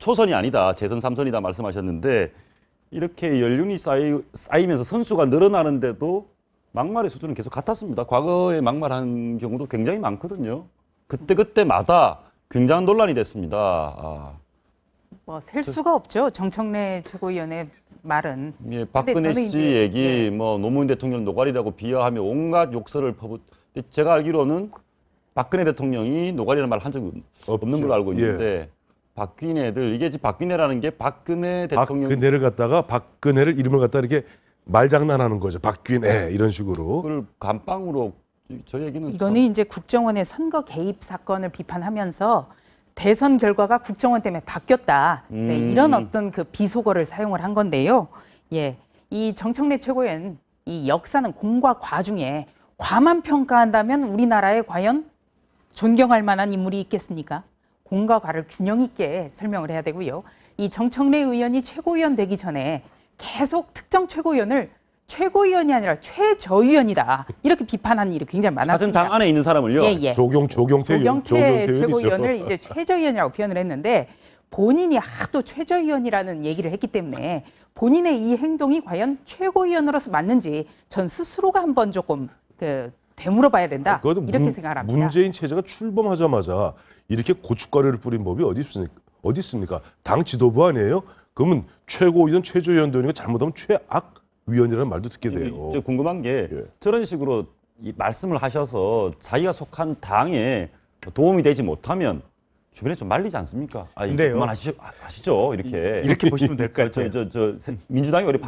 초선이 아니다. 재선 3선이다 말씀하셨는데 이렇게 연륜이 쌓이면서 선수가 늘어나는데도 막말의 수준은 계속 같았습니다. 과거에 막말한 경우도 굉장히 많거든요. 그때마다 굉장한 논란이 됐습니다. 뭐 셀 수가 없죠. 정청래 최고위원의 말은. 예, 박근혜 씨 얘기, 뭐 노무현 대통령 노가리라고 비하하며 온갖 욕설을 제가 알기로는 박근혜 대통령이 노가리라는 말 한 적이 없는 걸로 알고 있는데 박귀내들, 이게 지금 박귀내라는 게 박근혜 대통령. 박근혜를 갖다가 박근혜를 이름을 갖다 이렇게 말장난하는 거죠. 박귀내 이런 식으로. 그걸 감빵으로 저 얘기는. 이거는 이제 국정원의 선거 개입 사건을 비판하면서 대선 결과가 국정원 때문에 바뀌었다. 네, 이런 어떤 그 비속어를 사용을 한 건데요. 예, 이 정청래 최고위원 이 역사는 공과 과 중에 과만 평가한다면 우리나라에 과연 존경할 만한 인물이 있겠습니까? 공과 과를 균형 있게 설명을 해야 되고요. 이 정청래 의원이 최고위원 되기 전에 계속 특정 최고위원을 최고위원이 아니라 최저위원이다. 이렇게 비판한 일이 굉장히 많았습니다. 당 안에 있는 사람을요? 예. 조경태 최고위원을 이제 최저위원이라고 표현을 했는데 본인이 하도 최저위원이라는 얘기를 했기 때문에 본인의 이 행동이 과연 최고위원으로서 맞는지 전 스스로가 한번 조금 되물어봐야 된다. 이렇게 생각을 합니다. 문재인 체제가 출범하자마자 이렇게 고춧가루를 뿌린 법이 어디 있습니까? 당 지도부 아니에요? 그러면 최고위원, 최저위원 되니까 잘못하면 최악위원이라는 말도 듣게 돼요. 궁금한 게 저런 식으로 말씀을 하셔서 자기가 속한 당에 도움이 되지 못하면 주변에 좀 말리지 않습니까? 근데요. 그만하시죠. 이렇게 보시면 될 것 같아요. 민주당이 우리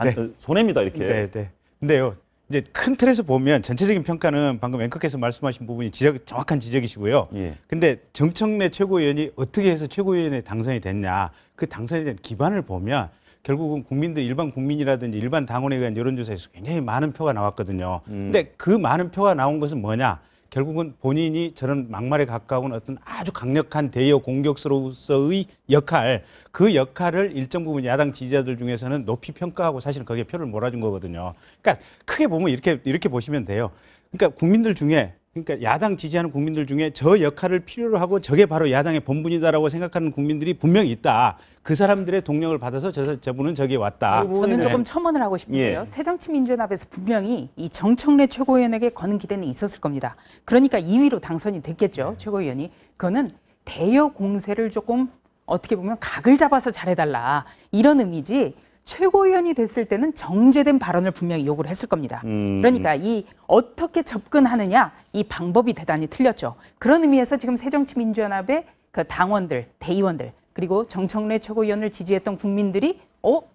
손해입니다. 이렇게. 네. 근데요. 이제 큰 틀에서 보면 전체적인 평가는 방금 앵커께서 말씀하신 부분이 정확한 지적이시고요. 예. 근데 정청래 최고위원이 어떻게 해서 최고위원에 당선이 됐냐, 그 당선에 대한 기반을 보면 결국은 국민들, 일반 국민이라든지 일반 당원에 의한 여론조사에서 굉장히 많은 표가 나왔거든요. 근데 그 많은 표가 나온 것은 뭐냐? 결국은 본인이 저런 막말에 가까운 어떤 아주 강력한 대여 공격수로서의 역할, 그 역할을 일정 부분 야당 지지자들 중에서는 높이 평가하고 사실은 거기에 표를 몰아준 거거든요. 그러니까 크게 보면 이렇게 보시면 돼요. 그러니까 국민들 중에, 그러니까 야당 지지하는 국민들 중에 저 역할을 필요로 하고 저게 바로 야당의 본분이다라고 생각하는 국민들이 분명히 있다. 그 사람들의 동력을 받아서 저분은 저기에 왔다. 저는 조금 첨언을 하고 싶은데요. 새정치민주연합에서 분명히 이 정청래 최고위원에게 거는 기대는 있었을 겁니다. 그러니까 2위로 당선이 됐겠죠. 최고위원이. 그거는 대여 공세를 조금 어떻게 보면 각을 잡아서 잘해달라. 이런 의미지. 최고위원이 됐을 때는 정제된 발언을 분명히 요구를 했을 겁니다. 그러니까 이 어떻게 접근하느냐 이 방법이 대단히 틀렸죠. 그런 의미에서 지금 새정치민주연합의 그 당원들, 대의원들 그리고 정청래 최고위원을 지지했던 국민들이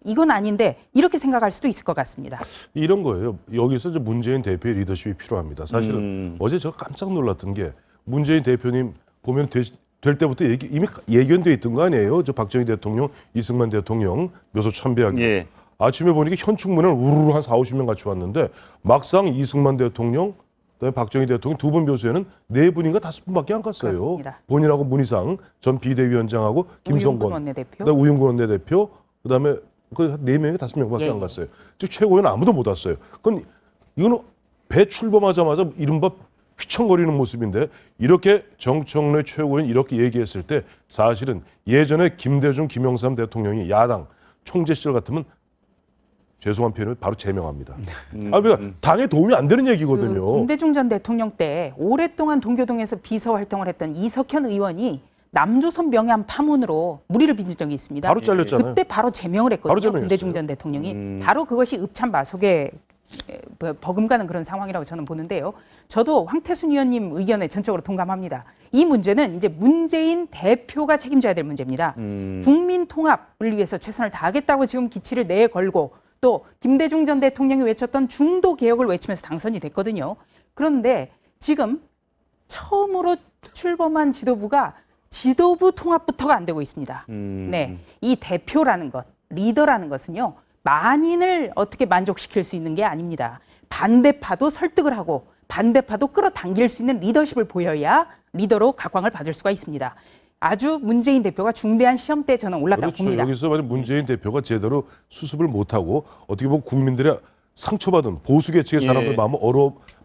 이건 아닌데 이렇게 생각할 수도 있을 것 같습니다. 이런 거예요. 여기서 이제 문재인 대표의 리더십이 필요합니다. 사실은 어제 제가 깜짝 놀랐던 게 문재인 대표님 보면 될 때부터 이미 예견돼 있던 거 아니에요? 저 박정희 대통령, 이승만 대통령 묘소 참배하기. 예. 아침에 보니까 현충문을 우르르 한 40~50명 같이 왔는데 막상 이승만 대통령, 그다음에 박정희 대통령 두 분 묘소에는 4분인가 5분밖에 안 갔어요. 그렇습니다. 본인하고 문희상 전 비대위원장하고 김성건, 원내대표. 그다음에 우영근 원내대표, 그다음에 그 4명이 5명밖에 안 갔어요. 즉 최고위원 아무도 못 왔어요. 그건 이거는 배 출범하자마자 이른바 휘청거리는 모습인데 이렇게 정청래 최고위원 이렇게 얘기했을 때 사실은 예전에 김대중, 김영삼 대통령이 야당 총재 시절 같으면 죄송한 표현을 바로 제명합니다. 그러니까 당에 도움이 안 되는 얘기거든요. 김대중 전 대통령 때 오랫동안 동교동에서 비서 활동을 했던 이석현 의원이 남조선 명예암 파문으로 물의를 빚은 적이 있습니다. 바로 잘렸잖아요. 그때 바로 제명을 했거든요. 바로 제명했어요. 김대중 전 대통령이. 바로 그것이 읍참마속에 버금가는 그런 상황이라고 저는 보는데요. 저도 황태순 의원님 의견에 전적으로 동감합니다. 이 문제는 이제 문재인 대표가 책임져야 될 문제입니다. 국민 통합을 위해서 최선을 다하겠다고 지금 기치를 내걸고 또 김대중 전 대통령이 외쳤던 중도 개혁을 외치면서 당선이 됐거든요. 그런데 지금 처음으로 출범한 지도부가 지도부 통합부터가 안 되고 있습니다. 네, 이 대표라는 것, 리더라는 것은요. 만인을 어떻게 만족시킬 수 있는 게 아닙니다. 반대파도 설득을 하고 반대파도 끌어당길 수 있는 리더십을 보여야 리더로 각광을 받을 수가 있습니다. 아주 문재인 대표가 중대한 시험대에 저는 올랐다고 봅니다. 여기서 만약 문재인 대표가 제대로 수습을 못하고 어떻게 보면 국민들의 상처받은 보수 계층의 사람들 마음을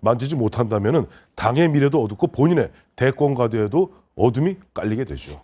만지지 못한다면 당의 미래도 어둡고 본인의 대권 가드에도 어둠이 깔리게 되죠.